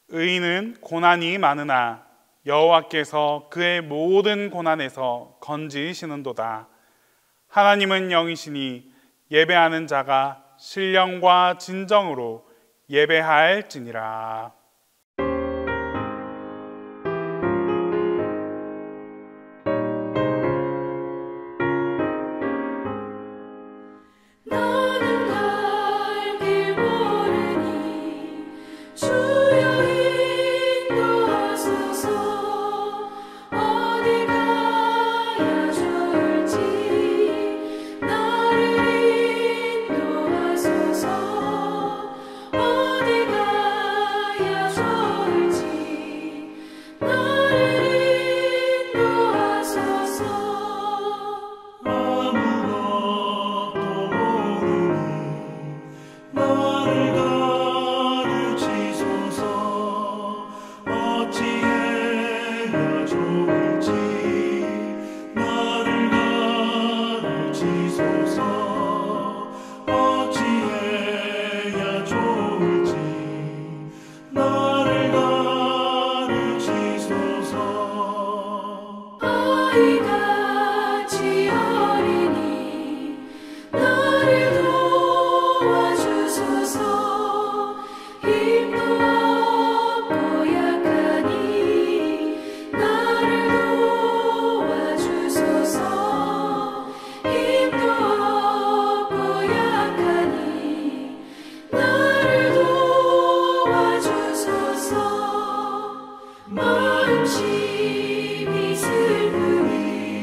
의인은 고난이 많으나 여호와께서 그의 모든 고난에서 건지시는도다. 하나님은 영이시니 예배하는 자가 신령과 진정으로 예배할지니라. 마음심이 슬프니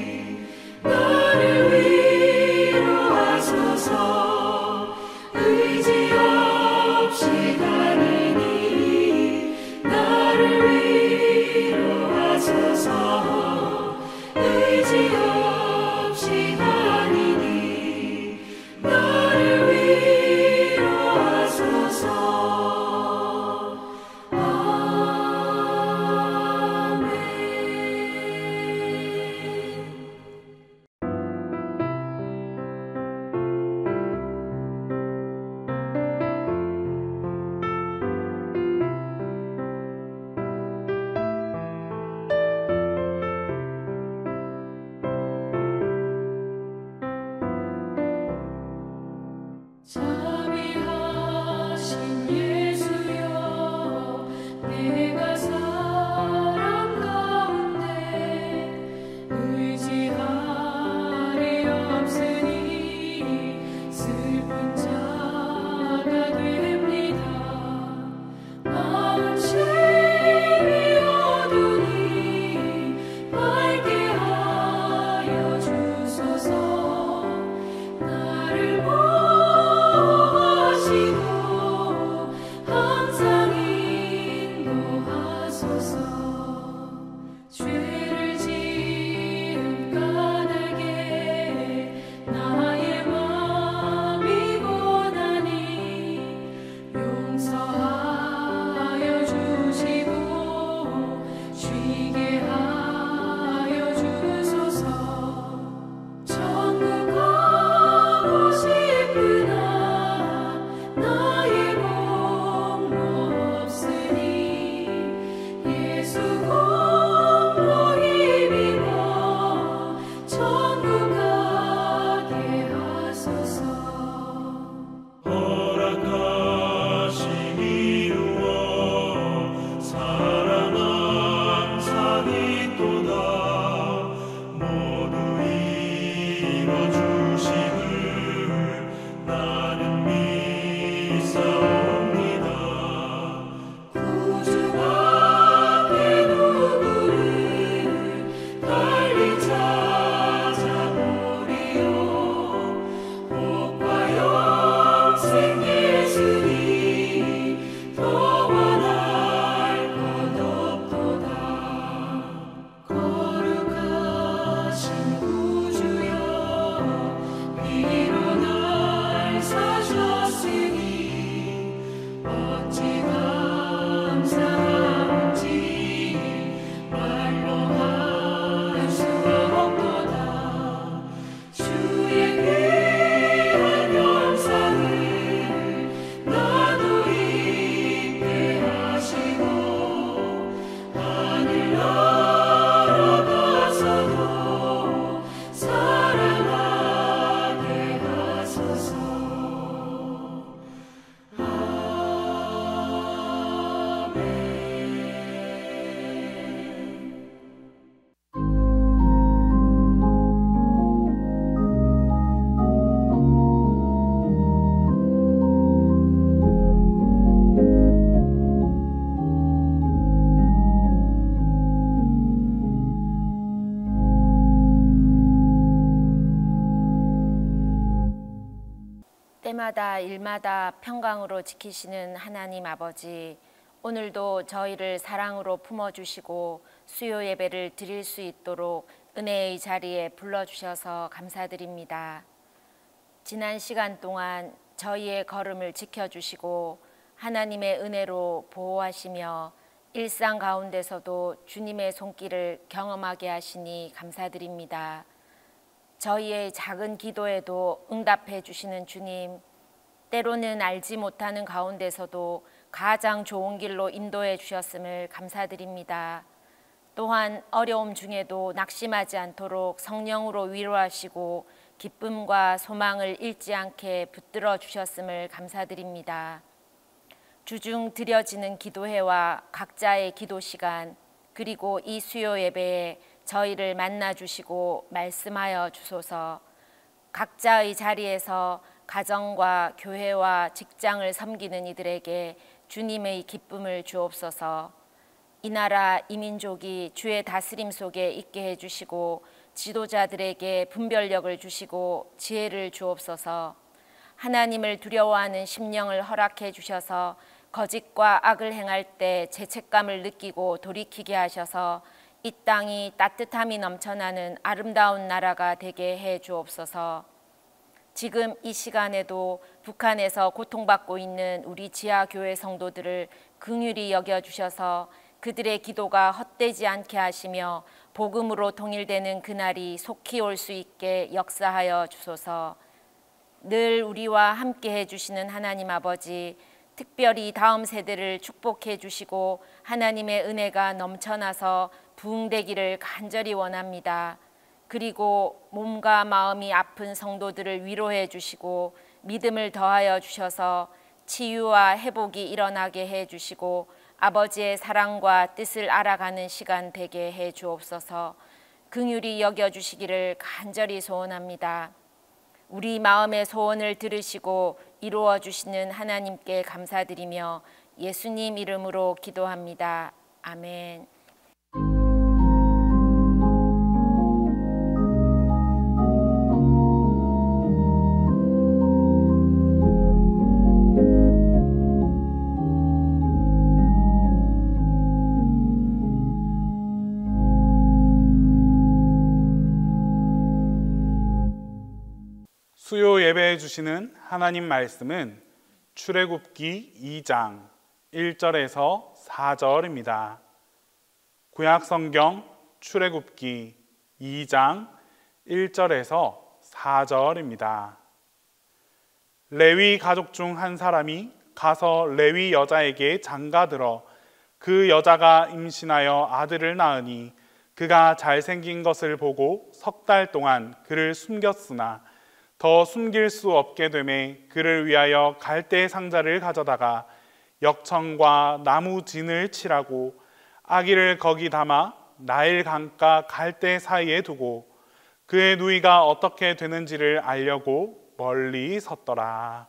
때마다 일마다 평강으로 지키시는 하나님 아버지, 오늘도 저희를 사랑으로 품어주시고 수요 예배를 드릴 수 있도록 은혜의 자리에 불러주셔서 감사드립니다. 지난 시간 동안 저희의 걸음을 지켜주시고 하나님의 은혜로 보호하시며 일상 가운데서도 주님의 손길을 경험하게 하시니 감사드립니다. 저희의 작은 기도에도 응답해 주시는 주님, 때로는 알지 못하는 가운데서도 가장 좋은 길로 인도해 주셨음을 감사드립니다. 또한 어려움 중에도 낙심하지 않도록 성령으로 위로하시고 기쁨과 소망을 잃지 않게 붙들어 주셨음을 감사드립니다. 주중 드려지는 기도회와 각자의 기도 시간, 그리고 이 수요 예배에 저희를 만나주시고 말씀하여 주소서. 각자의 자리에서 가정과 교회와 직장을 섬기는 이들에게 주님의 기쁨을 주옵소서. 이 나라 이 민족이 주의 다스림 속에 있게 해주시고 지도자들에게 분별력을 주시고 지혜를 주옵소서. 하나님을 두려워하는 심령을 허락해 주셔서 거짓과 악을 행할 때 죄책감을 느끼고 돌이키게 하셔서 이 땅이 따뜻함이 넘쳐나는 아름다운 나라가 되게 해 주옵소서. 지금 이 시간에도 북한에서 고통받고 있는 우리 지하교회 성도들을 긍휼히 여겨주셔서 그들의 기도가 헛되지 않게 하시며 복음으로 통일되는 그날이 속히 올 수 있게 역사하여 주소서. 늘 우리와 함께 해주시는 하나님 아버지, 특별히 다음 세대를 축복해 주시고 하나님의 은혜가 넘쳐나서 부흥되기를 간절히 원합니다. 그리고 몸과 마음이 아픈 성도들을 위로해 주시고 믿음을 더하여 주셔서 치유와 회복이 일어나게 해 주시고 아버지의 사랑과 뜻을 알아가는 시간 되게 해 주옵소서. 긍휼히 여겨 주시기를 간절히 소원합니다. 우리 마음의 소원을 들으시고 이루어 주시는 하나님께 감사드리며 예수님 이름으로 기도합니다. 아멘. 수요 예배해 주시는 하나님 말씀은 출애굽기 2장 1절에서 4절입니다. 구약성경 출애굽기 2장 1절에서 4절입니다. 레위 가족 중 한 사람이 가서 레위 여자에게 장가들어 그 여자가 임신하여 아들을 낳으니 그가 잘생긴 것을 보고 3달 동안 그를 숨겼으나 더 숨길 수 없게 되매 그를 위하여 갈대 상자를 가져다가 역청과 나무 진을 칠하고 아기를 거기 담아 나일 강가 갈대 사이에 두고 그의 누이가 어떻게 되는지를 알려고 멀리 섰더라.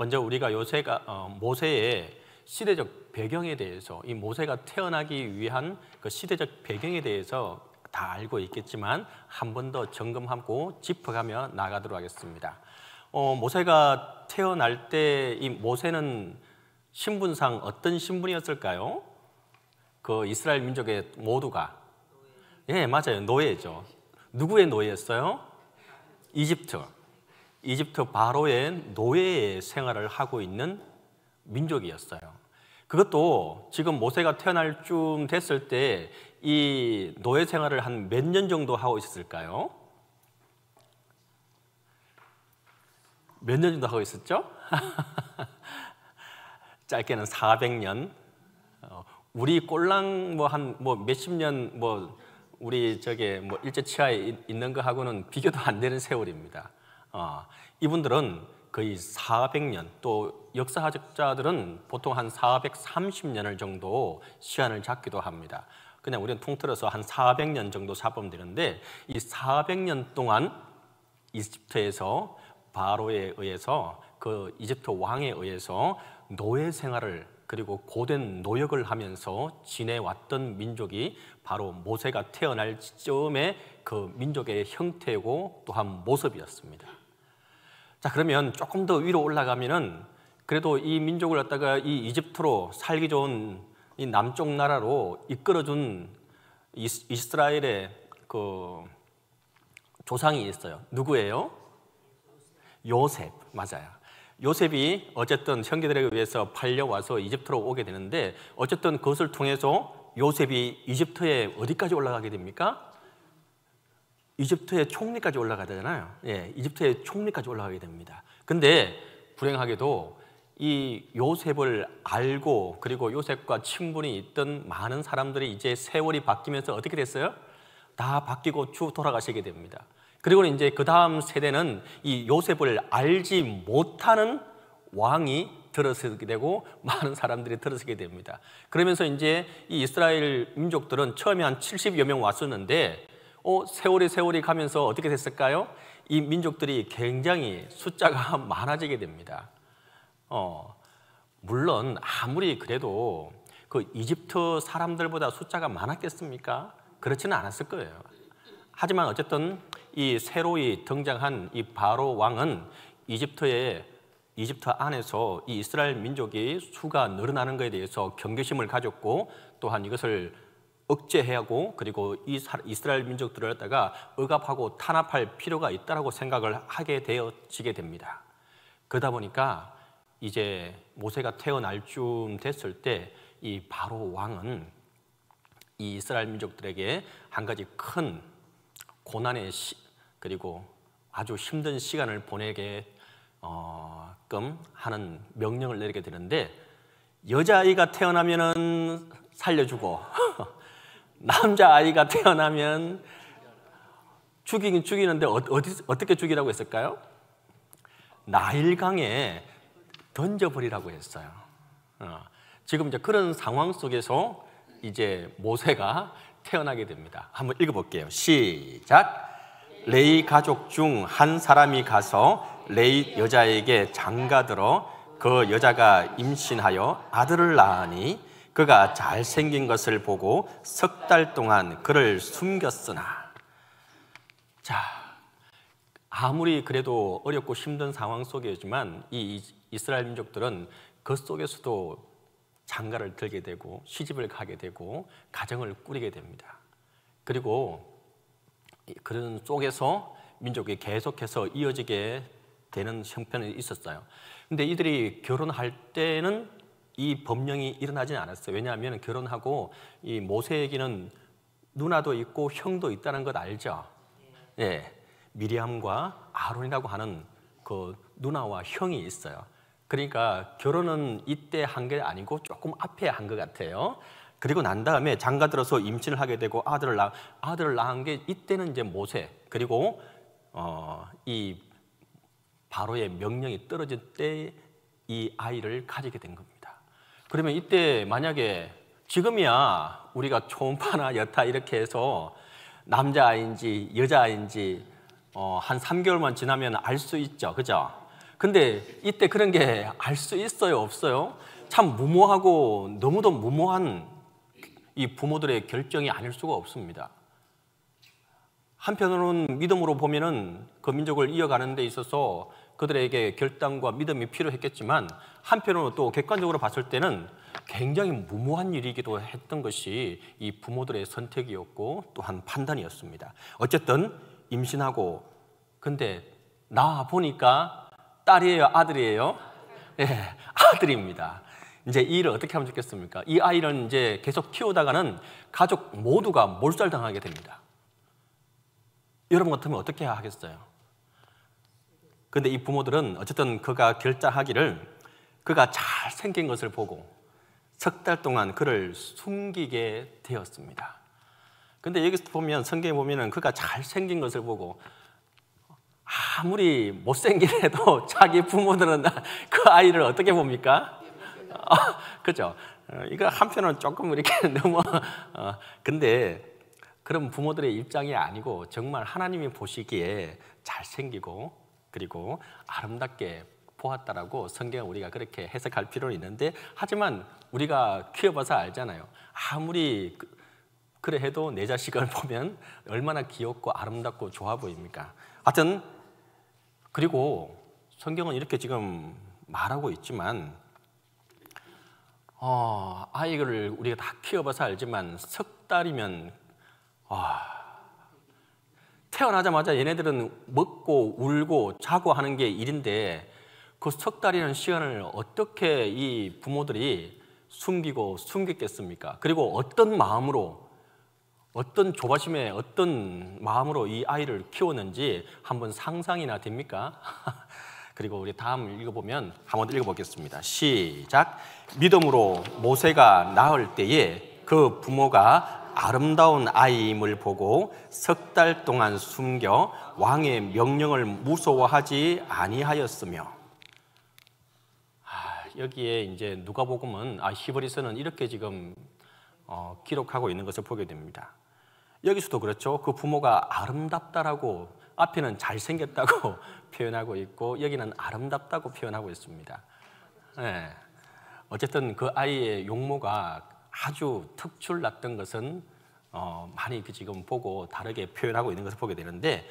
먼저 우리가 모세의 시대적 배경에 대해서, 이 모세가 태어나기 위한 그 시대적 배경에 대해서 다 알고 있겠지만 한 번 더 점검하고 짚어가며 나가도록 하겠습니다. 모세가 태어날 때 이 모세는 신분상 어떤 신분이었을까요? 그 이스라엘 민족의 모두가, 예, 맞아요, 노예죠. 누구의 노예였어요? 이집트 바로의 노예의 생활을 하고 있는 민족이었어요. 그것도 지금 모세가 태어날 쯤 됐을 때 이 노예 생활을 한 몇 년 정도 하고 있었을까요? 몇 년 정도 하고 있었죠? 짧게는 400년. 우리 꼴랑 한 몇십 년 우리 일제 치하에 있는 거 하고는 비교도 안 되는 세월입니다. 이분들은 거의 400년, 또 역사학자들은 보통 한 430년을 정도 시간을 잡기도 합니다. 그냥 우리는 통틀어서 한 400년 정도 잡으면 되는데, 이 400년 동안 이집트에서 바로에 의해서, 그 이집트 왕에 의해서 노예 생활을, 그리고 고된 노역을 하면서 지내왔던 민족이 바로 모세가 태어날 즈음에 그 민족의 형태고 또한 모습이었습니다. 자, 그러면 조금 더 위로 올라가면은 그래도 이 민족을 갖다가 이 이집트로 살기 좋은 이 남쪽 나라로 이끌어준 이스라엘의 그 조상이 있어요. 누구예요? 요셉, 맞아요. 요셉이 어쨌든 형제들에 의해서 팔려와서 이집트로 오게 되는데, 어쨌든 그것을 통해서 요셉이 이집트에 어디까지 올라가게 됩니까? 이집트의 총리까지 올라가잖아요. 예, 이집트의 총리까지 올라가게 됩니다. 근데 불행하게도 이 요셉을 알고, 그리고 요셉과 친분이 있던 많은 사람들이 이제 세월이 바뀌면서 어떻게 됐어요? 다 바뀌고 쭉 돌아가시게 됩니다. 그리고 이제 그 다음 세대는 이 요셉을 알지 못하는 왕이 들어서게 되고 많은 사람들이 들어서게 됩니다. 그러면서 이제 이 이스라엘 민족들은 처음에 한 70여 명 왔었는데 세월이 가면서 어떻게 됐을까요? 이 민족들이 굉장히 숫자가 많아지게 됩니다. 물론 아무리 그래도 그 이집트 사람들보다 숫자가 많았겠습니까? 그렇지는 않았을 거예요. 하지만 어쨌든 이 새로이 등장한 이 바로 왕은 이집트 안에서 이 이스라엘 민족이 수가 늘어나는 것에 대해서 경계심을 가졌고, 또한 이것을 억제해야 하고, 그리고 이 이스라엘 민족들을 갖다가 억압하고 탄압할 필요가 있다고 생각을 하게 되어지게 됩니다. 그러다 보니까 이제 모세가 태어날 쯤 됐을 때 이 바로 왕은 이 이스라엘 민족들에게 한 가지 큰 고난의 그리고 아주 힘든 시간을 보내게끔 하는 명령을 내리게 되는데, 여자아이가 태어나면은 살려주고 남자아이가 태어나면 죽이긴 죽이는데 어떻게 죽이라고 했을까요? 나일강에 던져버리라고 했어요. 지금 이제 그런 상황 속에서 이제 모세가 태어나게 됩니다. 한번 읽어볼게요. 시작. 레위 가족 중 한 사람이 가서 레위 여자에게 장가들어 그 여자가 임신하여 아들을 낳으니 그가 잘생긴 것을 보고 석 달 동안 그를 숨겼으나. 자, 아무리 그래도 어렵고 힘든 상황 속이지만 이 이스라엘 민족들은 그 속에서도 장가를 들게 되고 시집을 가게 되고 가정을 꾸리게 됩니다. 그리고 그런 속에서 민족이 계속해서 이어지게 되는 형편이 있었어요. 근데 이들이 결혼할 때는 이 법령이 일어나지는 않았어요. 왜냐하면 결혼하고 이 모세에게는 누나도 있고 형도 있다는 것 알죠? 예, 미리암과 아론이라고 하는 그 누나와 형이 있어요. 그러니까 결혼은 이때 한 게 아니고 조금 앞에 한 것 같아요. 그리고 난 다음에 장가들어서 임신을 하게 되고 아들을 낳은 게 이때는 이제 모세, 그리고 이 바로의 명령이 떨어질 때 이 아이를 가지게 된 겁니다. 그러면 이때 만약에 지금이야 우리가 초음파나 여타 이렇게 해서 남자아이인지 여자아이인지 한 3개월만 지나면 알 수 있죠, 그죠? 근데 이때 그런 게 알 수 있어요, 없어요? 참 무모하고 너무도 무모한 이 부모들의 결정이 아닐 수가 없습니다. 한편으로는 믿음으로 보면은 그 민족을 이어가는 데 있어서 그들에게 결단과 믿음이 필요했겠지만, 한편으로 또 객관적으로 봤을 때는 굉장히 무모한 일이기도 했던 것이 이 부모들의 선택이었고 또한 판단이었습니다. 어쨌든 임신하고, 근데 나와 보니까 딸이에요, 아들이에요? 예, 아들입니다. 이제 이 일을 어떻게 하면 좋겠습니까? 이 아이를 이제 계속 키우다가는 가족 모두가 몰살당하게 됩니다. 여러분 같으면 어떻게 하겠어요? 근데 이 부모들은 어쨌든 그가 결정하기를, 그가 잘생긴 것을 보고 석 달 동안 그를 숨기게 되었습니다. 근데 여기서 보면, 성경에 보면은 그가 잘생긴 것을 보고, 아무리 못생기래도 자기 부모들은 그 아이를 어떻게 봅니까? 그죠? 이거 한편으로는 조금 이렇게 너무, 근데 그런 부모들의 입장이 아니고 정말 하나님이 보시기에 잘생기고 그리고 아름답게 보았다라고 성경을 우리가 그렇게 해석할 필요는 있는데, 하지만 우리가 키워봐서 알잖아요. 아무리 그래 해도 내 자식을 보면 얼마나 귀엽고 아름답고 좋아 보입니까? 하여튼, 그리고 성경은 이렇게 지금 말하고 있지만, 아이를 우리가 다 키워봐서 알지만 석 달이면 태어나자마자 얘네들은 먹고 울고 자고 하는 게 일인데, 그 석 달이라는 시간을 어떻게 이 부모들이 숨겼겠습니까? 그리고 어떤 마음으로, 어떤 조바심에 어떤 마음으로 이 아이를 키웠는지 한번 상상이나 됩니까? 그리고 우리 다음 읽어보면 한번 읽어보겠습니다. 시작. 믿음으로 모세가 낳을 때에 그 부모가 아름다운 아이임을 보고 석 달 동안 숨겨 왕의 명령을 무서워하지 아니하였으며. 여기에 이제 누가복음은, 히브리서는 이렇게 지금 기록하고 있는 것을 보게 됩니다. 여기서도 그렇죠. 그 부모가 아름답다라고, 앞에는 잘생겼다고 표현하고 있고 여기는 아름답다고 표현하고 있습니다. 네. 어쨌든 그 아이의 용모가 아주 특출났던 것은 많이 지금 보고 다르게 표현하고 있는 것을 보게 되는데,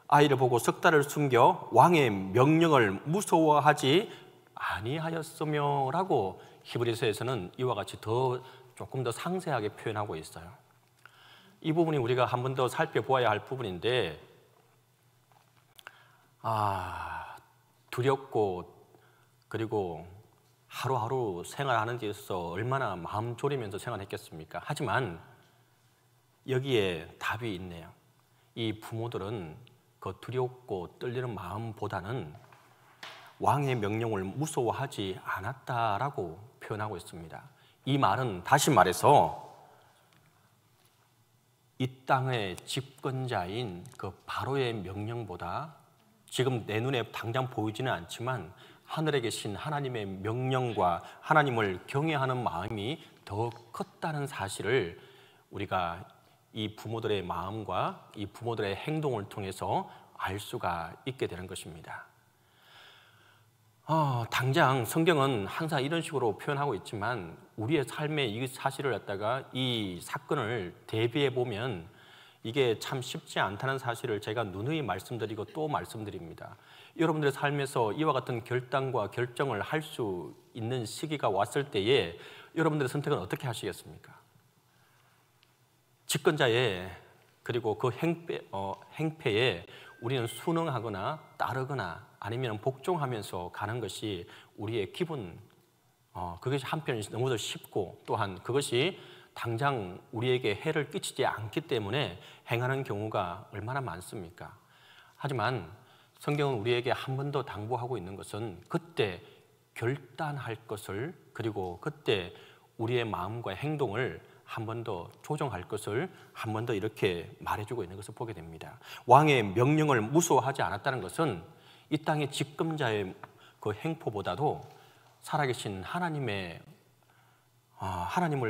아이를 보고 석 달을 숨겨 왕의 명령을 무서워하지 아니하였으며 라고 히브리서에서는 이와 같이 조금 더 상세하게 표현하고 있어요. 이 부분이 우리가 한 번 더 살펴보아야 할 부분인데, 두렵고 그리고 하루하루 생활하는 데 있어서 얼마나 마음 졸이면서 생활했겠습니까? 하지만 여기에 답이 있네요. 이 부모들은 그 두렵고 떨리는 마음보다는 왕의 명령을 무서워하지 않았다라고 표현하고 있습니다. 이 말은 다시 말해서 이 땅의 집권자인 그 바로의 명령보다, 지금 내 눈에 당장 보이지는 않지만 하늘에 계신 하나님의 명령과 하나님을 경외하는 마음이 더 컸다는 사실을 우리가 이 부모들의 마음과 이 부모들의 행동을 통해서 알 수가 있게 되는 것입니다. 당장 성경은 항상 이런 식으로 표현하고 있지만 우리의 삶의 이 사실을 갖다가, 이 사건을 대비해 보면 이게 참 쉽지 않다는 사실을 제가 누누이 말씀드리고 또 말씀드립니다. 여러분들의 삶에서 이와 같은 결단과 결정을 할 수 있는 시기가 왔을 때에 여러분들의 선택은 어떻게 하시겠습니까? 집권자의 그리고 그 행패에 우리는 순응하거나 따르거나 아니면 복종하면서 가는 것이 우리의 기분, 그것이 한편 너무도 쉽고, 또한 그것이 당장 우리에게 해를 끼치지 않기 때문에 행하는 경우가 얼마나 많습니까? 하지만 성경은 우리에게 한 번 더 당부하고 있는 것은 그때 결단할 것을, 그리고 그때 우리의 마음과 행동을 한 번 더 조정할 것을 한 번 더 이렇게 말해주고 있는 것을 보게 됩니다. 왕의 명령을 무서워하지 않았다는 것은 이 땅의 집권자의 그 행포보다도 살아계신 하나님을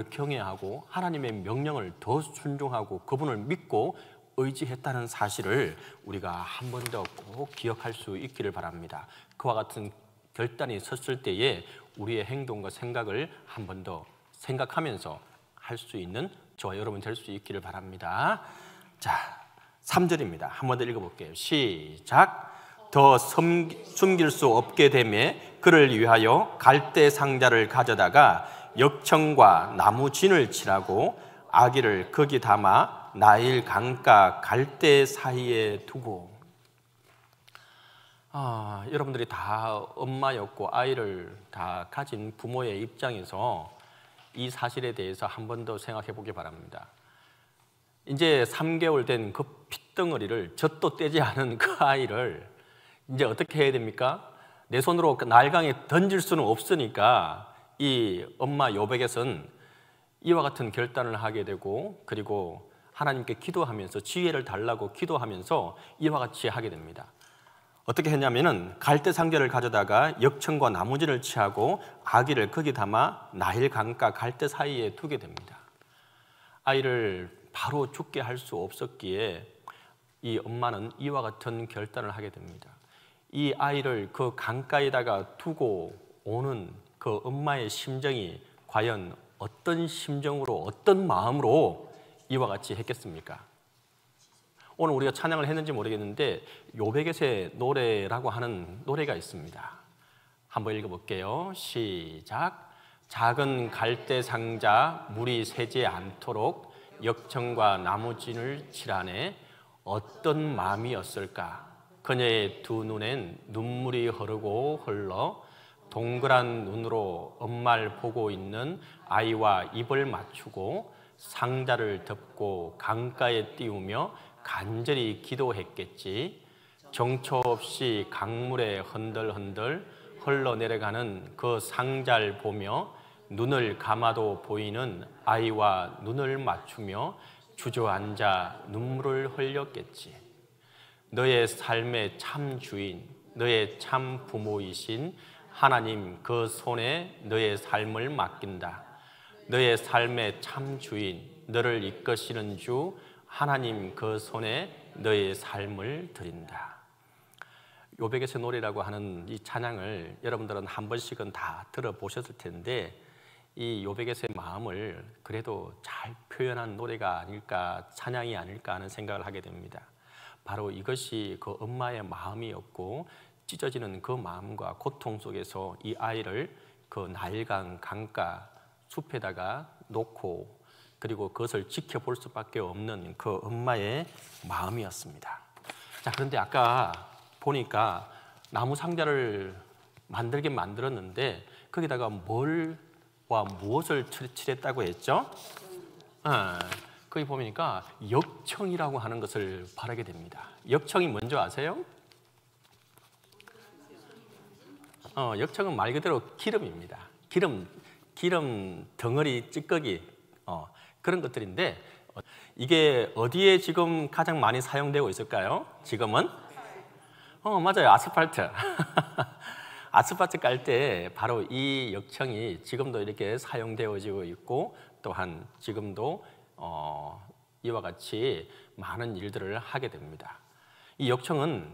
경외하고 하나님의 명령을 더 순종하고 그분을 믿고 의지했다는 사실을 우리가 한 번 더 꼭 기억할 수 있기를 바랍니다. 그와 같은 결단이 섰을 때에 우리의 행동과 생각을 한 번 더 생각하면서 할 수 있는 저와 여러분 될 수 있기를 바랍니다. 자, 3절입니다. 한 번 더 읽어볼게요. 시작. 더 숨길 수 없게 되매 그를 위하여 갈대 상자를 가져다가 역청과 나무 진을 칠하고 아기를 거기 담아 나일 강가 갈대 사이에 두고. 여러분들이 다 엄마였고 아이를 다 가진 부모의 입장에서 이 사실에 대해서 한 번 더 생각해 보기 바랍니다. 이제 3개월 된 그 핏덩어리를 젖도 떼지 않은 그 아이를 이제 어떻게 해야 됩니까? 내 손으로 날강에 던질 수는 없으니까 이 엄마 요백에서는 이와 같은 결단을 하게 되고, 그리고 하나님께 기도하면서 지혜를 달라고 기도하면서 이와 같이 하게 됩니다. 어떻게 했냐면은 갈대 상자를 가져다가 역청과 나무진을 취하고 아기를 거기 담아 나일 강가 갈대 사이에 두게 됩니다. 아이를 바로 죽게 할 수 없었기에 이 엄마는 이와 같은 결단을 하게 됩니다. 이 아이를 그 강가에다가 두고 오는 그 엄마의 심정이 과연 어떤 심정으로, 어떤 마음으로 이와 같이 했겠습니까? 오늘 우리가 찬양을 했는지 모르겠는데 요백의 노래라고 하는 노래가 있습니다. 한번 읽어볼게요. 시작. 작은 갈대 상자 물이 새지 않도록 역청과 나무진을 칠하네. 어떤 마음이었을까? 그녀의 두 눈엔 눈물이 흐르고 흘러 동그란 눈으로 엄마를 보고 있는 아이와 입을 맞추고 상자를 덮고 강가에 띄우며 간절히 기도했겠지. 정처 없이 강물에 흔들흔들 흘러내려가는 그 상자를 보며 눈을 감아도 보이는 아이와 눈을 맞추며 주저앉아 눈물을 흘렸겠지. 너의 삶의 참 주인, 너의 참 부모이신 하나님 그 손에 너의 삶을 맡긴다. 너의 삶의 참 주인, 너를 이끄시는 주 하나님 그 손에 너의 삶을 드린다. 요백의 노래라고 하는 이 찬양을 여러분들은 한 번씩은 다 들어보셨을 텐데 이 요백의 마음을 그래도 잘 표현한 노래가 아닐까, 찬양이 아닐까 하는 생각을 하게 됩니다. 바로 이것이 그 엄마의 마음이었고 찢어지는 그 마음과 고통 속에서 이 아이를 그 나일강 강가 숲에다가 놓고 그리고 그것을 지켜볼 수밖에 없는 그 엄마의 마음이었습니다. 자, 그런데 아까 보니까 나무 상자를 만들긴 만들었는데 거기다가 뭘와 무엇을 칠했다고 했죠? 거기 보니까 역청이라고 하는 것을 바르게 됩니다. 역청이 뭔지 아세요? 역청은 말 그대로 기름입니다. 기름 덩어리, 찌꺼기 그런 것들인데 이게 어디에 지금 가장 많이 사용되고 있을까요? 지금은? 맞아요. 아스팔트. 아스팔트 깔 때 바로 이 역청이 지금도 이렇게 사용되어지고 있고 또한 지금도 이와 같이 많은 일들을 하게 됩니다. 이 역청은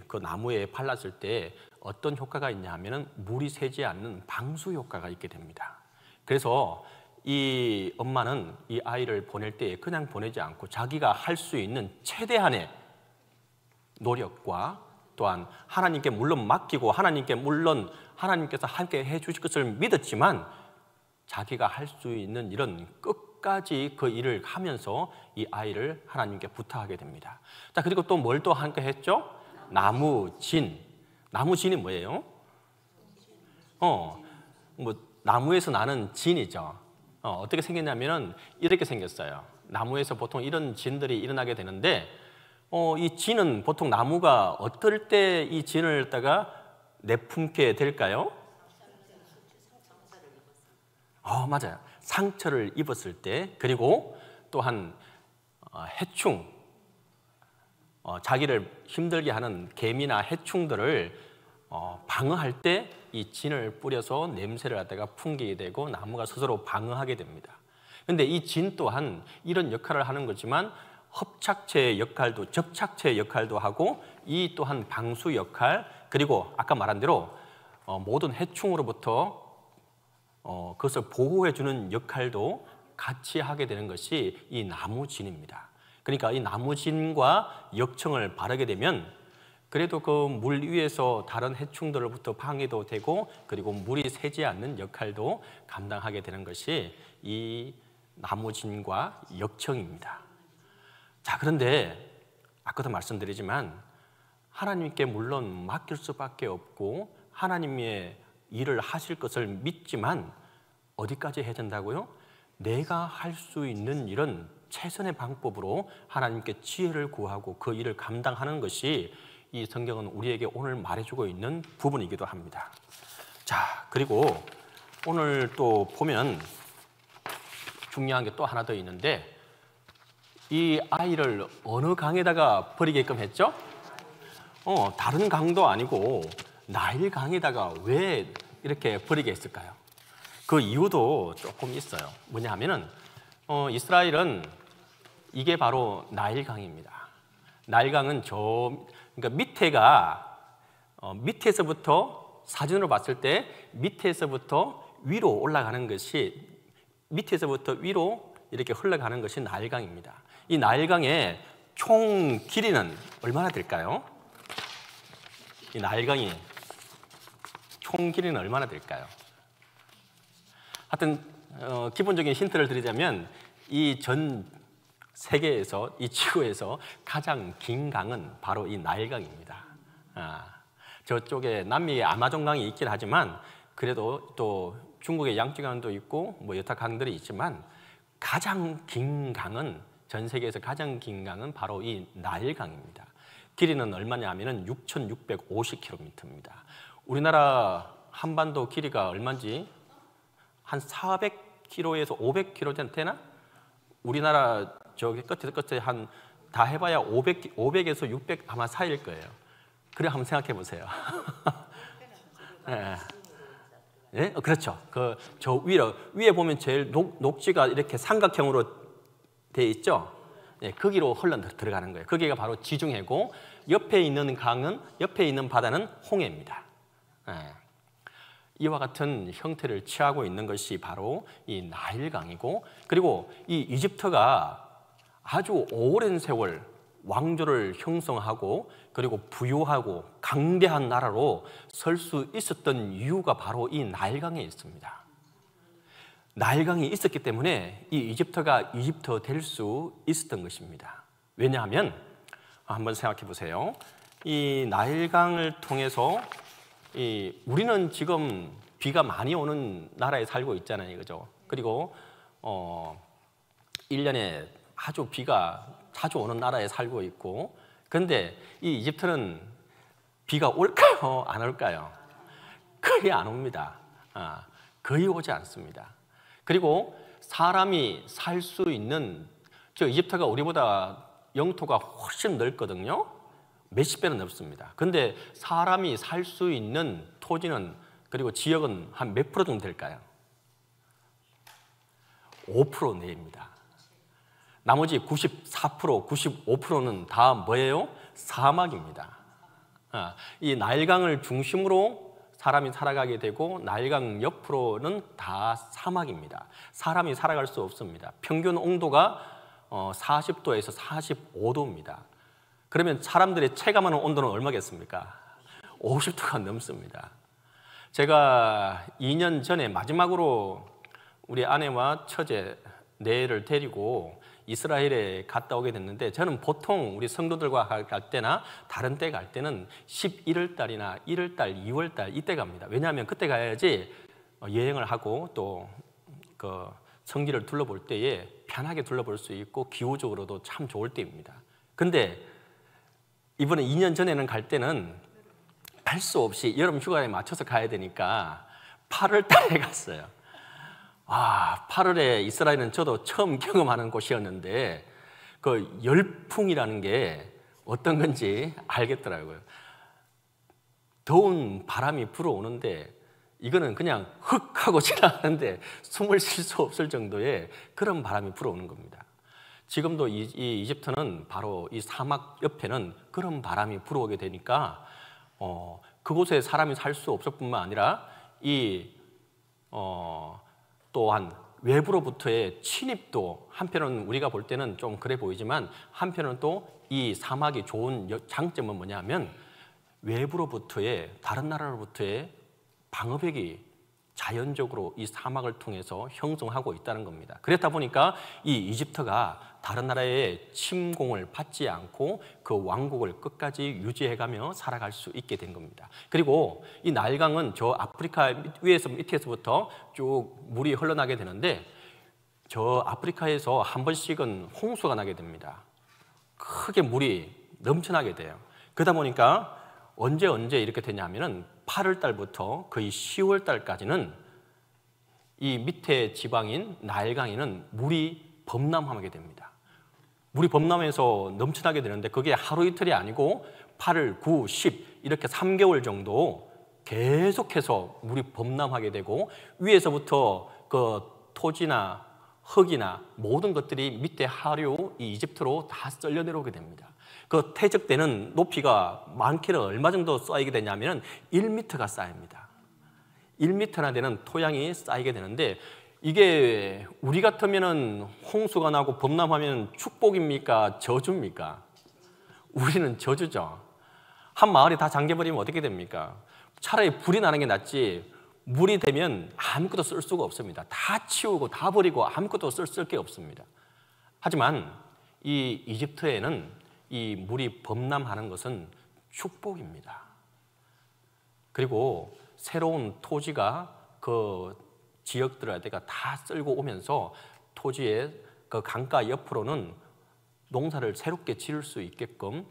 그 나무에 발랐을 때 어떤 효과가 있냐 하면은 물이 새지 않는 방수 효과가 있게 됩니다. 그래서 이 엄마는 이 아이를 보낼 때 그냥 보내지 않고 자기가 할 수 있는 최대한의 노력과 또한 하나님께 물론 맡기고 하나님께서 함께 해주실 것을 믿었지만 자기가 할 수 있는 이런 끝까지 그 일을 하면서 이 아이를 하나님께 부탁하게 됩니다. 자, 그리고 또 뭘 또 함께 했죠? 나무진. 나무진이 뭐예요? 나무에서 나는 진이죠. 어떻게 생겼냐면은 이렇게 생겼어요. 나무에서 보통 이런 진들이 일어나게 되는데 이 진은 보통 나무가 어떨 때 이 진을 갖다가 내품게 될까요? 맞아요. 상처를 입었을 때, 그리고 또한 해충, 자기를 힘들게 하는 개미나 해충들을 방어할 때 이 진을 뿌려서 냄새를 갖다가 풍기게 되고 나무가 스스로 방어하게 됩니다. 그런데 이 진 또한 이런 역할을 하는 거지만 협착체 역할도, 접착체 역할도 하고 이 또한 방수 역할, 그리고 아까 말한 대로 모든 해충으로부터 그것을 보호해주는 역할도 같이 하게 되는 것이 이 나무진입니다. 그러니까 이 나무진과 역청을 바르게 되면 그래도 그 물 위에서 다른 해충들로부터 방해도 되고, 그리고 물이 새지 않는 역할도 감당하게 되는 것이 이 나무진과 역청입니다. 자, 그런데 아까도 말씀드리지만 하나님께 물론 맡길 수밖에 없고 하나님의 일을 하실 것을 믿지만 어디까지 해야 된다고요? 내가 할 수 있는 일은 최선의 방법으로 하나님께 지혜를 구하고 그 일을 감당하는 것이 이 성경은 우리에게 오늘 말해주고 있는 부분이기도 합니다. 자, 그리고 오늘 또 보면 중요한 게 또 하나 더 있는데, 이 아이를 어느 강에다가 버리게끔 했죠? 다른 강도 아니고 나일 강에다가 왜 이렇게 버리게 했을까요? 그 이유도 조금 있어요. 뭐냐 하면은 이스라엘은 이게 바로 나일 강입니다. 나일 강은 그러니까 밑에서부터 사진으로 봤을 때 밑에서부터 위로 올라가는 것이, 밑에서부터 위로 이렇게 흘러가는 것이 나일강입니다. 이 나일강의 총 길이는 얼마나 될까요? 이 나일강이 총 길이는 얼마나 될까요? 하여튼 기본적인 힌트를 드리자면 이 전 세계에서, 이 지구에서 가장 긴 강은 바로 이 나일강입니다. 저쪽에 남미에 아마존강이 있긴 하지만 그래도 또 중국의 양쯔강도 있고 뭐 여타 강들이 있지만 가장 긴 강은, 전 세계에서 가장 긴 강은 바로 이 나일강입니다. 길이는 얼마냐 하면은 6,650km입니다. 우리나라 한반도 길이가 얼마인지 한 400km에서 500km 되나? 우리나라 저기 끝에 한 다 해봐야 500에서 600 아마 사이일 거예요. 그래 한번 생각해 보세요. 네. 네? 그렇죠. 저 위에 보면 제일 녹지가 이렇게 삼각형으로 돼 있죠. 네, 거기로 흘러 들어가는 거예요. 거기가 바로 지중해고, 옆에 있는 바다는 홍해입니다. 네. 이와 같은 형태를 취하고 있는 것이 바로 이 나일강이고, 그리고 이 이집트가 아주 오랜 세월 왕조를 형성하고 그리고 부유하고 강대한 나라로 설 수 있었던 이유가 바로 이 나일강에 있습니다. 나일강이 있었기 때문에 이 이집트가 이집트 될 수 있었던 것입니다. 왜냐하면 한번 생각해 보세요. 이 나일강을 통해서 우리는 지금 비가 많이 오는 나라에 살고 있잖아요, 그죠? 그리고 1년에 아주 비가 자주 오는 나라에 살고 있고, 그런데 이 이집트는 비가 올까요? 안 올까요? 거의 안 옵니다. 거의 오지 않습니다. 그리고 사람이 살 수 있는, 이집트가 우리보다 영토가 훨씬 넓거든요. 몇십 배는 넓습니다. 그런데 사람이 살 수 있는 토지는, 그리고 지역은 한 몇 프로 정도 될까요? 5% 내입니다. 나머지 94%, 95%는 다 뭐예요? 사막입니다. 이 나일강을 중심으로 사람이 살아가게 되고 나일강 옆으로는 다 사막입니다. 사람이 살아갈 수 없습니다. 평균 온도가 40도에서 45도입니다. 그러면 사람들의 체감하는 온도는 얼마겠습니까? 50도가 넘습니다. 제가 2년 전에 마지막으로 우리 아내와 처제 넷을 데리고 이스라엘에 갔다 오게 됐는데, 저는 보통 우리 성도들과 갈 때나 다른 때 갈 때는 11월 달이나 1월 달, 2월 달 이때 갑니다. 왜냐하면 그때 가야지 여행을 하고 또 그 성지를 둘러볼 때에 편하게 둘러볼 수 있고 기후적으로도 참 좋을 때입니다. 근데 이번에 2년 전에는 갈 때는 할 수 없이 여름 휴가에 맞춰서 가야 되니까 8월 달에 갔어요. 8월에 이스라엘은 저도 처음 경험하는 곳이었는데 그 열풍이라는 게 어떤 건지 알겠더라고요. 더운 바람이 불어오는데 이거는 그냥 흑 하고 지나가는데 숨을 쉴 수 없을 정도의 그런 바람이 불어오는 겁니다. 지금도 이 이집트는 바로 이 사막 옆에는 그런 바람이 불어오게 되니까 그곳에 사람이 살 수 없을 뿐만 아니라 또한 외부로부터의 침입도 한편은 우리가 볼 때는 좀 그래 보이지만 한편은 또 이 사막이 좋은 장점은 뭐냐면 외부로부터의 다른 나라로부터의 방어벽이 자연적으로 이 사막을 통해서 형성하고 있다는 겁니다. 그렇다 보니까 이 이집트가 다른 나라의 침공을 받지 않고 그 왕국을 끝까지 유지해가며 살아갈 수 있게 된 겁니다. 그리고 이 나일강은 저 아프리카 밑에서부터 쭉 물이 흘러나게 되는데 저 아프리카에서 한 번씩은 홍수가 나게 됩니다. 크게 물이 넘쳐나게 돼요. 그러다 보니까 언제 이렇게 되냐면은 8월 달부터 거의 10월 달까지는 이 밑에 지방인 나일강에는 물이 범람하게 됩니다. 물이 범람해서 넘쳐나게 되는데 그게 하루 이틀이 아니고 8월, 9, 10 이렇게 3개월 정도 계속해서 물이 범람하게 되고 위에서부터 그 토지나 흙이나 모든 것들이 밑에 하류 이 이집트로 다 썰려 내려오게 됩니다. 그 퇴적되는 높이가 많게는 얼마 정도 쌓이게 되냐면 1m가 쌓입니다. 1m나 되는 토양이 쌓이게 되는데 이게 우리 같으면은 홍수가 나고 범람하면 축복입니까? 저주입니까? 우리는 저주죠. 한 마을이 다 잠겨버리면 어떻게 됩니까? 차라리 불이 나는 게 낫지 물이 되면 아무것도 쓸 수가 없습니다. 다 치우고 다 버리고 아무것도 쓸 게 없습니다. 하지만 이 이집트에는 이 물이 범람하는 것은 축복입니다. 그리고 새로운 토지가 그 지역들에다가 다 쓸고 오면서 토지의 그 강가 옆으로는 농사를 새롭게 지을 수 있게끔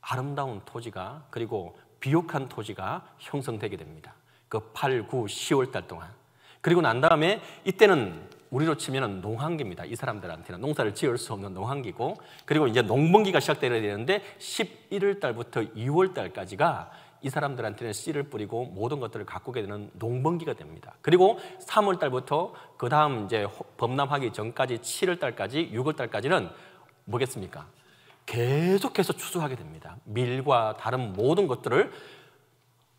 아름다운 토지가 그리고 비옥한 토지가 형성되게 됩니다. 그 8, 9, 10월 달 동안. 그리고 난 다음에 이때는 우리로 치면 농한기입니다. 이 사람들한테는 농사를 지을 수 없는 농한기고 그리고 이제 농번기가 시작되어야 되는데 11월 달부터 2월 달까지가 이 사람들한테는 씨를 뿌리고 모든 것들을 가꾸게 되는 농번기가 됩니다. 그리고 3월 달부터 그 다음 이제 범람하기 전까지 7월 달까지 6월 달까지는 뭐겠습니까? 계속해서 추수하게 됩니다. 밀과 다른 모든 것들을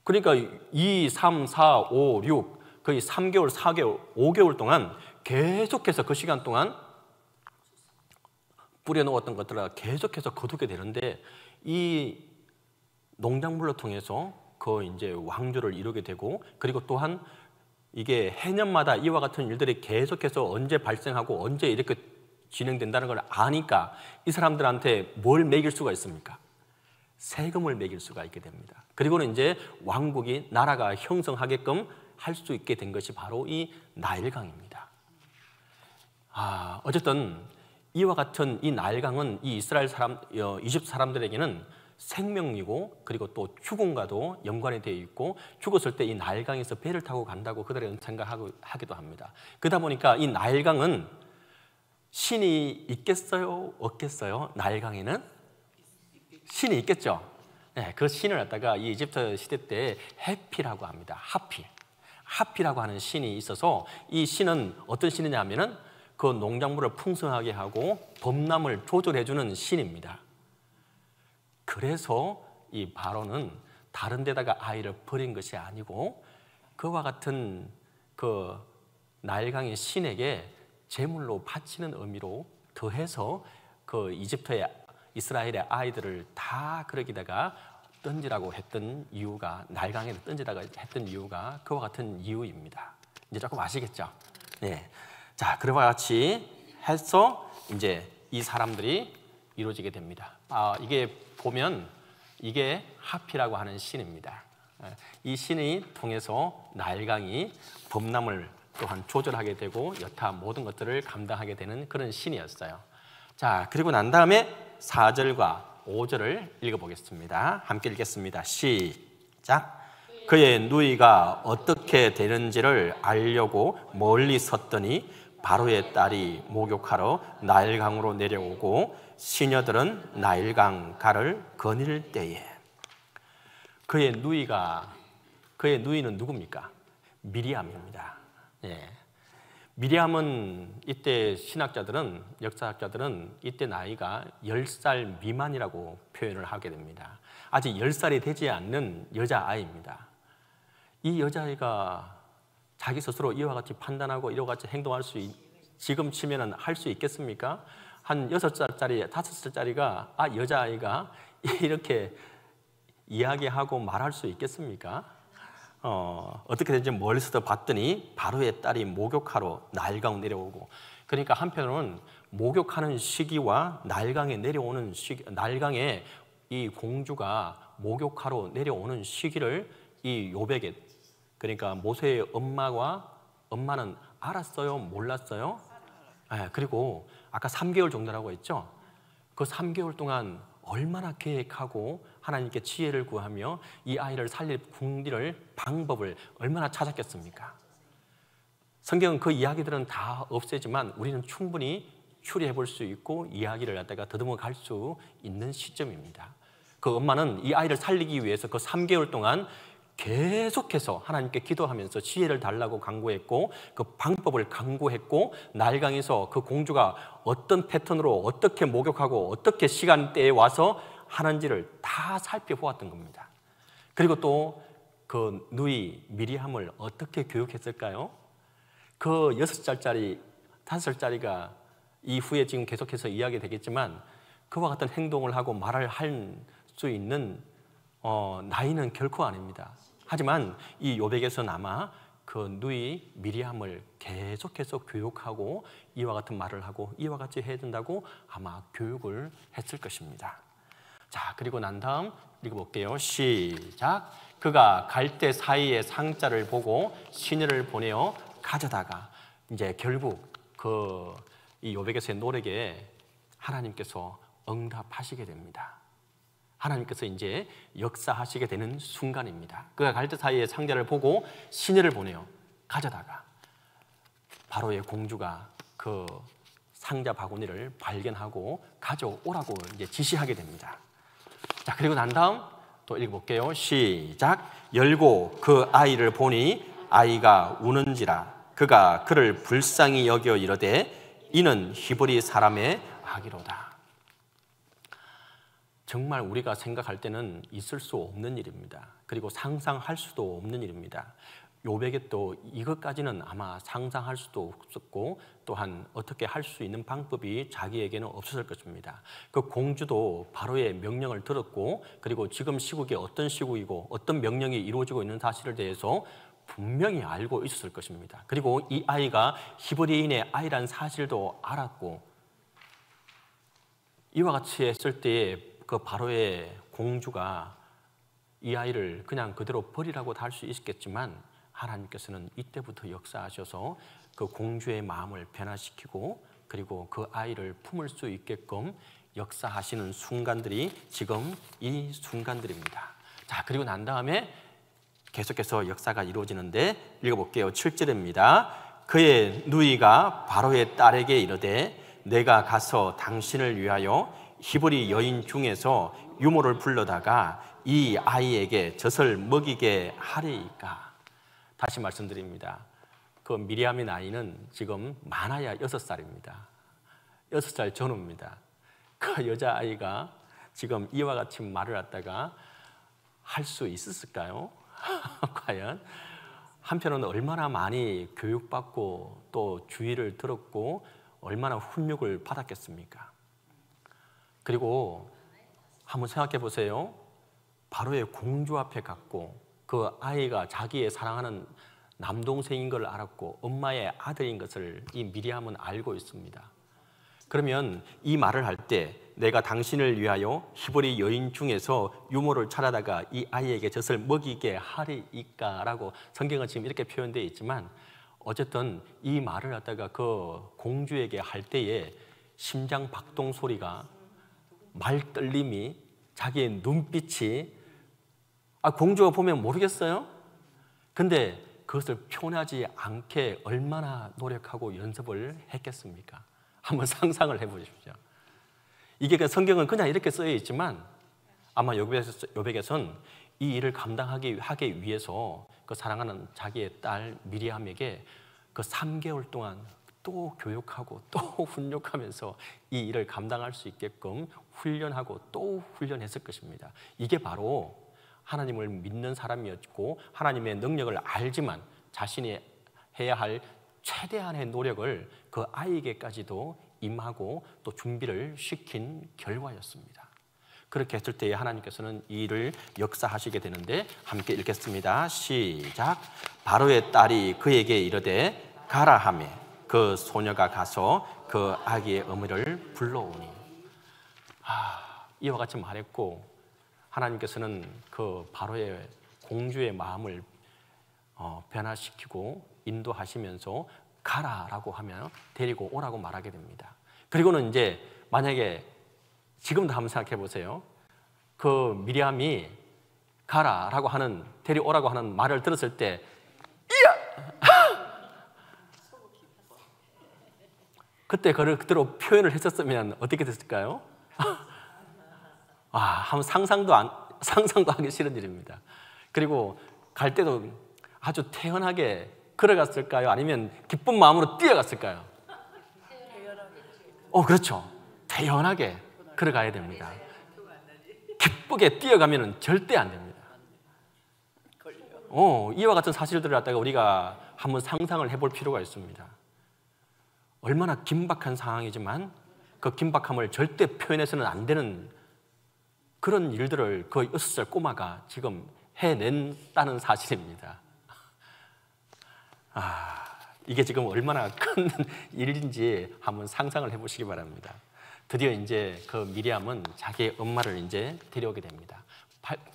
그러니까 2, 3, 4, 5, 6 거의 3개월, 4개월, 5개월 동안 계속해서 그 시간 동안 뿌려놓았던 것들을 계속해서 거두게 되는데 이 농작물로 통해서 그 이제 왕조를 이루게 되고 그리고 또한 이게 해년마다 이와 같은 일들이 계속해서 언제 발생하고 언제 이렇게 진행된다는 걸 아니까 이 사람들한테 뭘 매길 수가 있습니까? 세금을 매길 수가 있게 됩니다. 그리고는 이제 왕국이 나라가 형성하게끔 할 수 있게 된 것이 바로 이 나일강입니다. 어쨌든 이와 같은 이 나일강은 이 이집트 사람들에게는 생명이고 그리고 또 죽음과도 연관이 되어 있고 죽었을 때 이 나일강에서 배를 타고 간다고 그들은 생각하기도 합니다. 그러다 보니까 이 나일강은 신이 있겠어요? 없겠어요? 나일강에는 신이 있겠죠. 네, 그 신을 갖다가 이 이집트 시대 때 해피라고 합니다. 하피라고 하는 신이 있어서 이 신은 어떤 신이냐 하면은 그 농작물을 풍성하게 하고 범람을 조절해주는 신입니다. 그래서 이 바로는 다른 데다가 아이를 버린 것이 아니고 그와 같은 그 나일강의 신에게 제물로 바치는 의미로 더해서 그 이스라엘의 아이들을 다 그러기다가 던지라고 했던 이유가 나일강에 던지다가 했던 이유가 그와 같은 이유입니다. 이제 조금 아시겠죠? 네. 자, 그와 같이 해서 이제 이 사람들이 이루어지게 됩니다. 이게 보면 이게 하피라고 하는 신입니다. 이 신이 통해서 나일강이 범람을 또한 조절하게 되고 여타 모든 것들을 감당하게 되는 그런 신이었어요. 자, 그리고 난 다음에 4절과 5절을 읽어보겠습니다. 함께 읽겠습니다. 시작. 그의 누이가 어떻게 되는지를 알려고 멀리 섰더니 바로의 딸이 목욕하러 나일강으로 내려오고 시녀들은 나일강 가를 거닐 때에 그의 누이는 누굽니까? 미리암입니다. 예. 미리암은 이때 신학자들은, 역사학자들은 이때 나이가 10살 미만이라고 표현을 하게 됩니다. 아직 10살이 되지 않는 여자아이입니다. 이 여자아이가 자기 스스로 이와 같이 판단하고 이와 같이 행동할 지금 치면은 할 수 있겠습니까? 한 6살짜리, 5살짜리가 여자아이가 이렇게 이야기하고 말할 수 있겠습니까? 어떻게 된지 멀리서도 봤더니 바로의 딸이 목욕하러 나일강 내려오고, 그러니까 한편으로는 목욕하는 시기와 나일강에 내려오는 시기, 나일강에 이 공주가 목욕하러 내려오는 시기를 이 요백에, 그러니까 모세의 엄마는 알았어요? 몰랐어요? 그리고 아까 3개월 정도라고 했죠? 그 3개월 동안 얼마나 계획하고 하나님께 지혜를 구하며 이 아이를 살릴 방법을 얼마나 찾았겠습니까? 성경은 그 이야기들은 다 없애지만 우리는 충분히 추리해 볼 수 있고 이야기를 갖다가 더듬어 갈 수 있는 시점입니다. 그 엄마는 이 아이를 살리기 위해서 그 3개월 동안 계속해서 하나님께 기도하면서 지혜를 달라고 간구했고, 그 방법을 간구했고, 나일강에서 그 공주가 어떤 패턴으로 어떻게 목욕하고 어떻게 시간대에 와서 하는지를 다 살펴보았던 겁니다. 그리고 또 그 누이 미리암을 어떻게 교육했을까요? 그 6살짜리, 5살짜리가 이후에 지금 계속해서 이야기되겠지만 그와 같은 행동을 하고 말을 할 수 있는 나이는 결코 아닙니다. 하지만 이 요백에서는 아마 그 누이 미리암을 계속해서 교육하고 이와 같은 말을 하고 이와 같이 해야 된다고 아마 교육을 했을 것입니다. 자, 그리고 난 다음 읽어볼게요. 시작. 그가 갈대 사이의 상자를 보고 시내를 보내어 가져다가, 이제 결국 이 요백에서의 노력에 하나님께서 응답하시게 됩니다. 하나님께서 이제 역사하시게 되는 순간입니다. 그가 갈대 사이의 상자를 보고 시내를 보내어 가져다가, 바로의 공주가 그 상자 바구니를 발견하고 가져오라고 이제 지시하게 됩니다. 자, 그리고 난 다음 또 읽어볼게요. 시작. 열고 그 아이를 보니 아이가 우는지라. 그가 그를 불쌍히 여겨 이르되 이는 히브리 사람의 아기로다. 정말 우리가 생각할 때는 있을 수 없는 일입니다. 그리고 상상할 수도 없는 일입니다. 요백에 또 이것까지는 아마 상상할 수도 없었고, 또한 어떻게 할 수 있는 방법이 자기에게는 없었을 것입니다. 그 공주도 바로의 명령을 들었고, 그리고 지금 시국이 어떤 시국이고 어떤 명령이 이루어지고 있는 사실에 대해서 분명히 알고 있었을 것입니다. 그리고 이 아이가 히브리인의 아이란 사실도 알았고, 이와 같이 했을 때에 그 바로의 공주가 이 아이를 그냥 그대로 버리라고도 할 수 있겠지만, 하나님께서는 이때부터 역사하셔서 그 공주의 마음을 변화시키고, 그리고 그 아이를 품을 수 있게끔 역사하시는 순간들이 지금 이 순간들입니다. 자, 그리고 난 다음에 계속해서 역사가 이루어지는데 읽어볼게요. 7절입니다. 그의 누이가 바로의 딸에게 이르되 내가 가서 당신을 위하여 히브리 여인 중에서 유모를 불러다가 이 아이에게 젖을 먹이게 하리이까. 다시 말씀드립니다. 그 미리암의 나이는 지금 많아야 6살입니다. 6살 전후입니다. 그 여자아이가 지금 이와 같이 말을 갖다가 할 수 있었을까요? 과연? 한편은 얼마나 많이 교육받고 또 주의를 들었고 얼마나 훈육을 받았겠습니까? 그리고 한번 생각해 보세요. 바로의 공주 앞에 갔고 그 아이가 자기의 사랑하는 남동생인 걸 알았고 엄마의 아들인 것을 이 미리암은 알고 있습니다. 그러면 이 말을 할 때 내가 당신을 위하여 히브리 여인 중에서 유모를 찾아다가 이 아이에게 젖을 먹이게 하리이까 라고 성경은 지금 이렇게 표현되어 있지만, 어쨌든 이 말을 갖다가 그 공주에게 할 때에 심장 박동 소리가, 말 떨림이, 자기의 눈빛이, 공주가 보면 모르겠어요? 근데 그것을 표현하지 않게 얼마나 노력하고 연습을 했겠습니까? 한번 상상을 해보십시오. 이게 성경은 그냥 이렇게 쓰여 있지만 아마 요백에서는 이 일을 감당하기 위해서 그 사랑하는 자기의 딸 미리암에게 그 3개월 동안 또 교육하고 또 훈육하면서 이 일을 감당할 수 있게끔 훈련하고 또 훈련했을 것입니다. 이게 바로 하나님을 믿는 사람이었고 하나님의 능력을 알지만 자신이 해야 할 최대한의 노력을 그 아이에게까지도 임하고 또 준비를 시킨 결과였습니다. 그렇게 했을 때에 하나님께서는 이 일을 역사하시게 되는데 함께 읽겠습니다. 시작. 바로의 딸이 그에게 이르되 가라 하매 그 소녀가 가서 그 아기의 어머니를 불러오니. 이와 같이 말했고 하나님께서는 그 바로의 공주의 마음을 변화시키고 인도하시면서 가라라고 하면 데리고 오라고 말하게 됩니다. 그리고는 이제 만약에 지금도 한번 생각해 보세요. 그 미리암이 가라라고 하는 데려오라고 하는 말을 들었을 때 그때 그대로 표현을 했었으면 어떻게 됐을까요? 한번 상상도 하기 싫은 일입니다. 그리고 갈 때도 아주 태연하게 걸어갔을까요? 아니면 기쁜 마음으로 뛰어갔을까요? 그렇죠. 태연하게 걸어가야 됩니다. 기쁘게 뛰어가면 절대 안 됩니다. 이와 같은 사실들을 갖다가 우리가 한번 상상을 해볼 필요가 있습니다. 얼마나 긴박한 상황이지만 그 긴박함을 절대 표현해서는 안 되는 그런 일들을 그 6살 꼬마가 지금 해낸다는 사실입니다. 이게 지금 얼마나 큰 일인지 한번 상상을 해보시기 바랍니다. 드디어 이제 그 미리암은 자기의 엄마를 이제 데려오게 됩니다.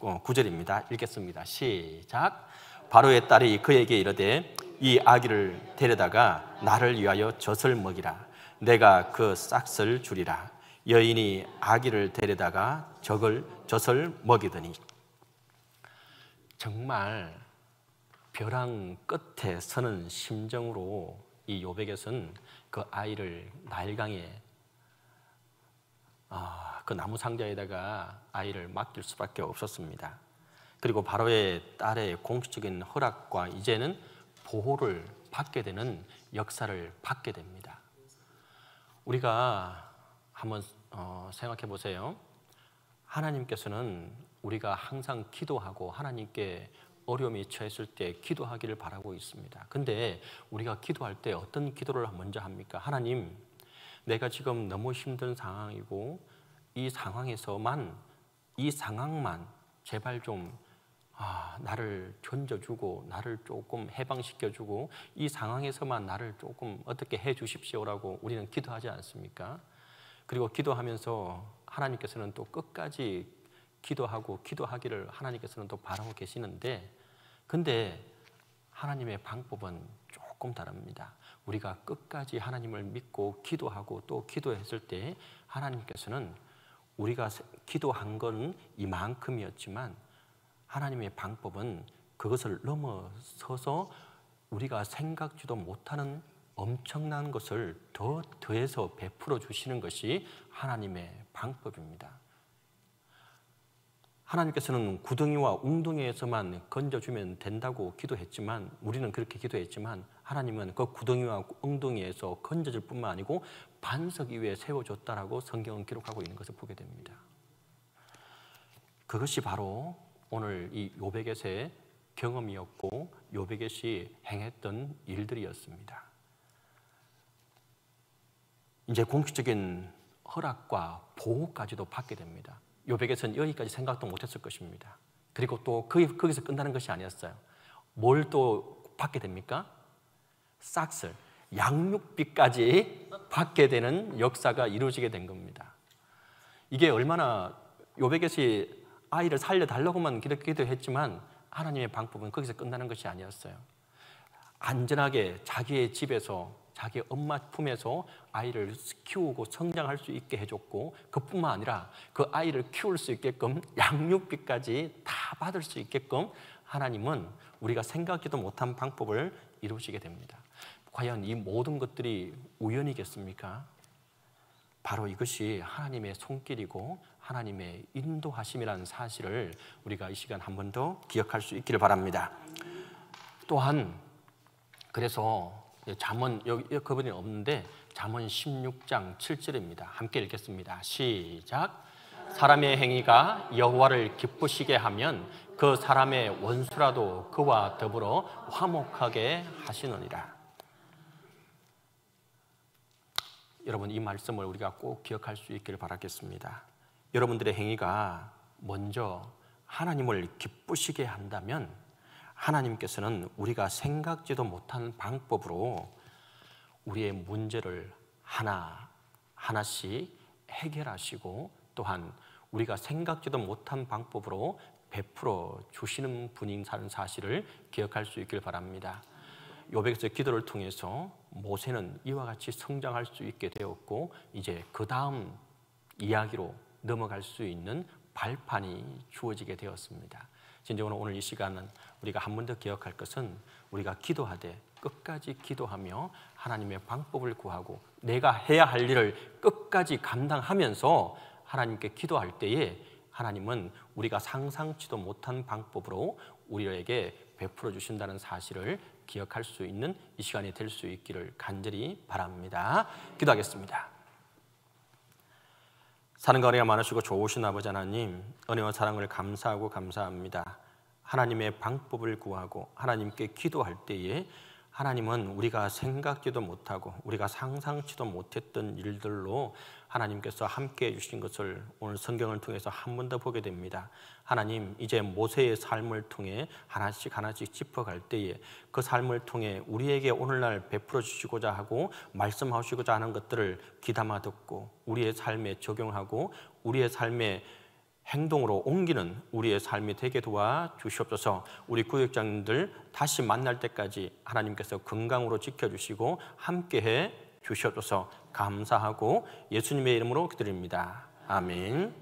9절입니다. 읽겠습니다. 시작. 바로의 딸이 그에게 이르되 이 아기를 데려다가 나를 위하여 젖을 먹이라. 내가 그 싹을 주리라. 여인이 아기를 데려다가 젖을 먹이더니. 정말 벼랑 끝에 서는 심정으로 이 요백에서는 그 아이를 나일강에 그 나무 상자에다가 아이를 맡길 수밖에 없었습니다. 그리고 바로의 딸의 공식적인 허락과 이제는 보호를 받게 되는 역사를 받게 됩니다. 우리가 한번 생각해 보세요. 하나님께서는 우리가 항상 기도하고 하나님께 어려움이 처했을 때 기도하기를 바라고 있습니다. 근데 우리가 기도할 때 어떤 기도를 먼저 합니까? 하나님, 내가 지금 너무 힘든 상황이고 이 상황만 제발 좀 나를 견뎌주고 나를 조금 해방시켜주고 이 상황에서만 나를 조금 어떻게 해 주십시오라고 우리는 기도하지 않습니까? 그리고 기도하면서 하나님께서는 또 끝까지 기도하기를 하나님께서는 또 바라고 계시는데, 근데 하나님의 방법은 조금 다릅니다. 우리가 끝까지 하나님을 믿고 기도하고 또 기도했을 때 하나님께서는 우리가 기도한 건 이만큼이었지만 하나님의 방법은 그것을 넘어서서 우리가 생각지도 못하는 엄청난 것을 더해서 베풀어 주시는 것이 하나님의 방법입니다. 하나님께서는 구덩이와 웅덩이에서만 건져주면 된다고 기도했지만, 우리는 그렇게 기도했지만 하나님은 그 구덩이와 웅덩이에서 건져줄 뿐만 아니고 반석 위에 세워줬다라고 성경은 기록하고 있는 것을 보게 됩니다. 그것이 바로 오늘 이 요베겟의 경험이었고 요베겟이 행했던 일들이었습니다. 이제 공식적인 허락과 보호까지도 받게 됩니다. 요베겟은 여기까지 생각도 못했을 것입니다. 그리고 또 거기서 끝나는 것이 아니었어요. 뭘 또 받게 됩니까? 싹을, 양육비까지 받게 되는 역사가 이루어지게 된 겁니다. 이게 얼마나 요베겟이 아이를 살려달라고만 기도했지만 하나님의 방법은 거기서 끝나는 것이 아니었어요. 안전하게 자기의 집에서 자기 엄마 품에서 아이를 키우고 성장할 수 있게 해줬고, 그뿐만 아니라 그 아이를 키울 수 있게끔 양육비까지 다 받을 수 있게끔 하나님은 우리가 생각지도 못한 방법을 이루시게 됩니다. 과연 이 모든 것들이 우연이겠습니까? 바로 이것이 하나님의 손길이고 하나님의 인도하심이라는 사실을 우리가 이 시간 한 번 더 기억할 수 있기를 바랍니다. 또한 그래서 잠언 여기 그분이 없는데 잠언 16장 7절입니다. 함께 읽겠습니다. 시작. 사람의 행위가 여호와를 기쁘시게 하면 그 사람의 원수라도 그와 더불어 화목하게 하시느니라. 여러분, 이 말씀을 우리가 꼭 기억할 수 있기를 바라겠습니다. 여러분들의 행위가 먼저 하나님을 기쁘시게 한다면 하나님께서는 우리가 생각지도 못한 방법으로 우리의 문제를 하나씩 해결하시고 또한 우리가 생각지도 못한 방법으로 베풀어 주시는 분인 사실을 기억할 수 있길 바랍니다. 욥에서 기도를 통해서 모세는 이와 같이 성장할 수 있게 되었고 이제 그 다음 이야기로 넘어갈 수 있는 발판이 주어지게 되었습니다. 진정으로 오늘 이 시간은 우리가 한 번 더 기억할 것은 우리가 기도하되 끝까지 기도하며 하나님의 방법을 구하고 내가 해야 할 일을 끝까지 감당하면서 하나님께 기도할 때에 하나님은 우리가 상상치도 못한 방법으로 우리에게 베풀어 주신다는 사실을 기억할 수 있는 이 시간이 될 수 있기를 간절히 바랍니다. 기도하겠습니다. 사랑과 은혜가 많으시고 좋으신 아버지 하나님, 은혜와 사랑을 감사하고 감사합니다. 하나님의 방법을 구하고 하나님께 기도할 때에 하나님은 우리가 생각지도 못하고 우리가 상상치도 못했던 일들로 하나님께서 함께해 주신 것을 오늘 성경을 통해서 한 번 더 보게 됩니다. 하나님, 이제 모세의 삶을 통해 하나씩 짚어갈 때에 그 삶을 통해 우리에게 오늘날 베풀어 주시고자 하고 말씀하시고자 하는 것들을 귀담아 듣고 우리의 삶에 적용하고 우리의 삶에 행동으로 옮기는 우리의 삶이 되게 도와주시옵소서. 우리 구역장님들 다시 만날 때까지 하나님께서 건강으로 지켜주시고 함께해 주시옵소서. 감사하고 예수님의 이름으로 기도드립니다. 아멘.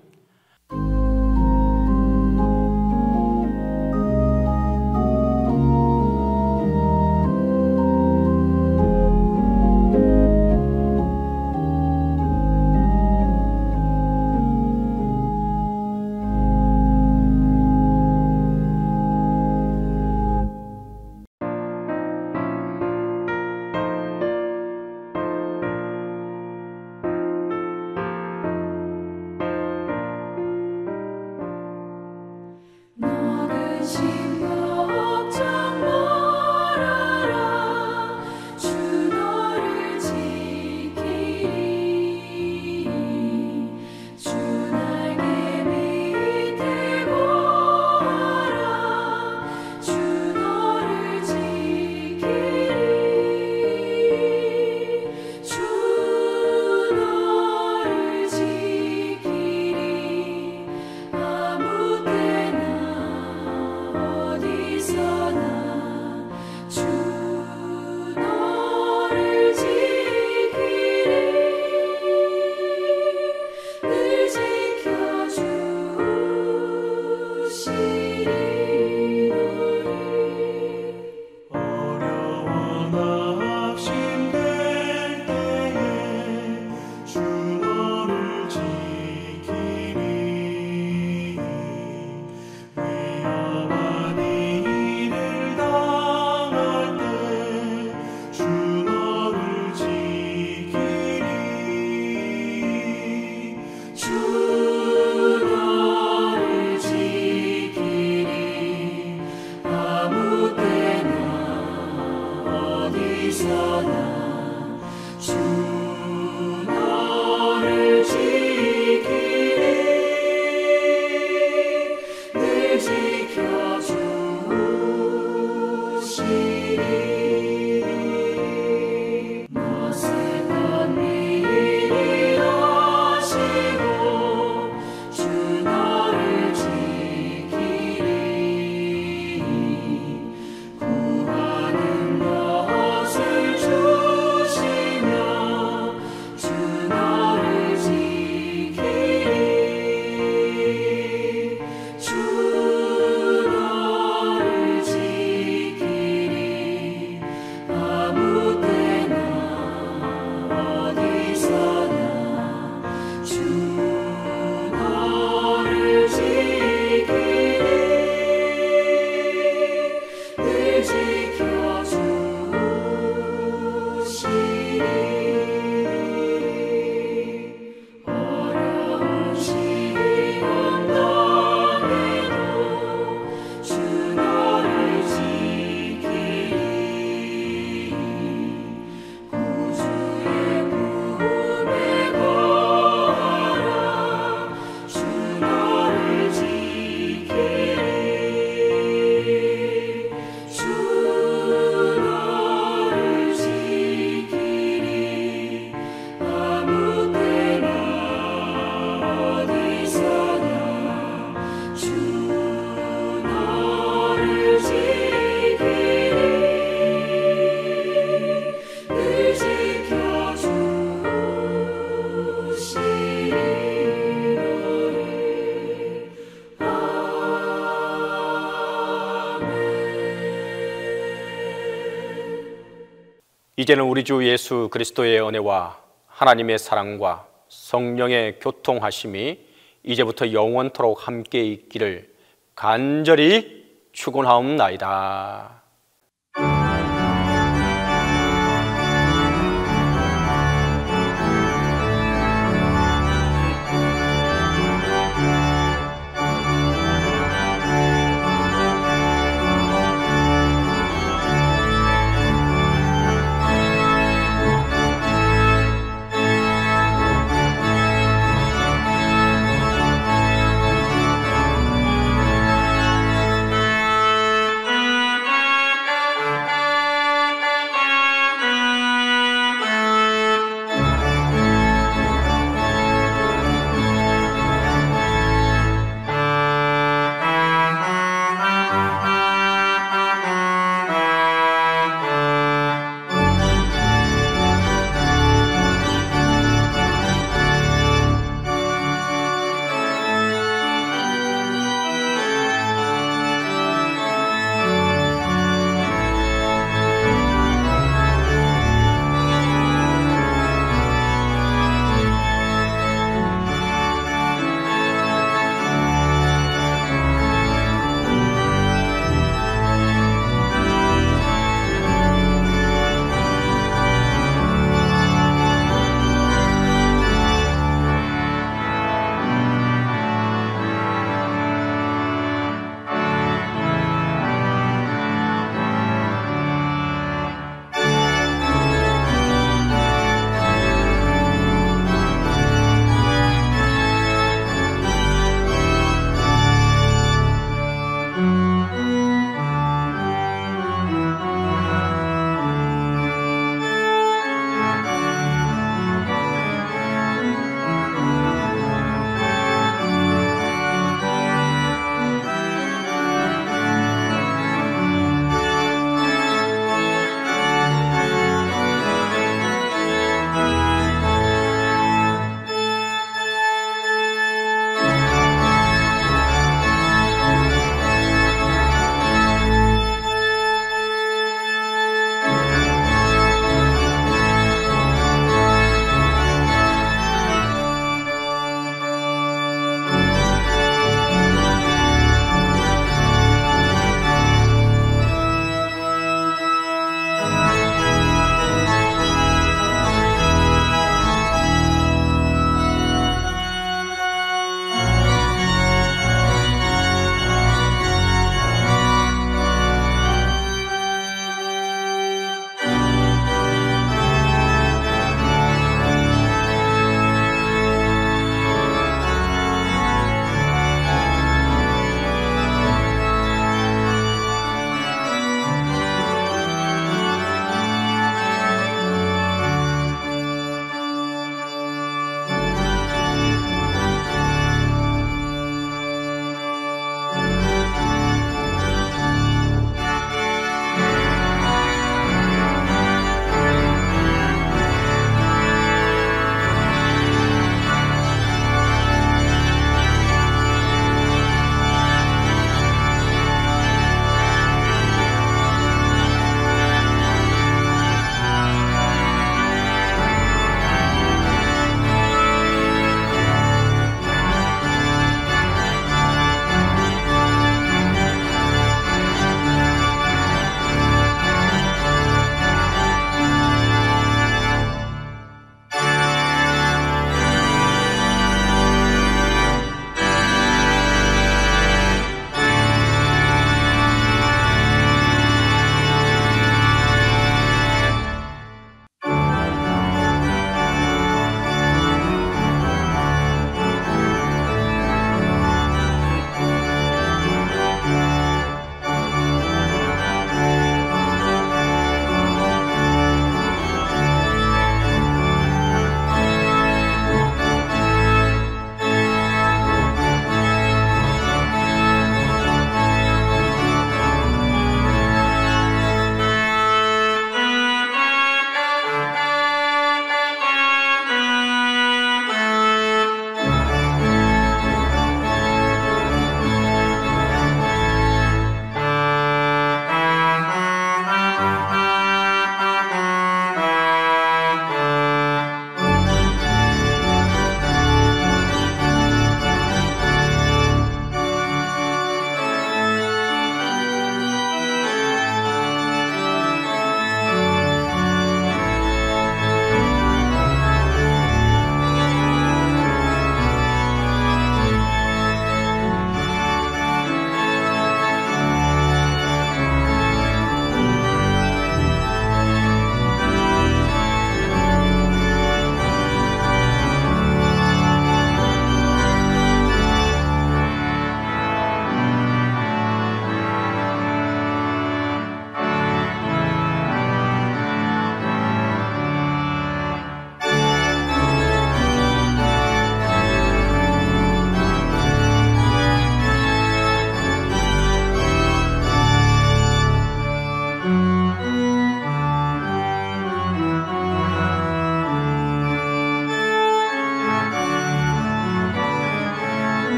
이제는 우리 주 예수 그리스도의 은혜와 하나님의 사랑과 성령의 교통하심이 이제부터 영원토록 함께 있기를 간절히 축원하옵나이다.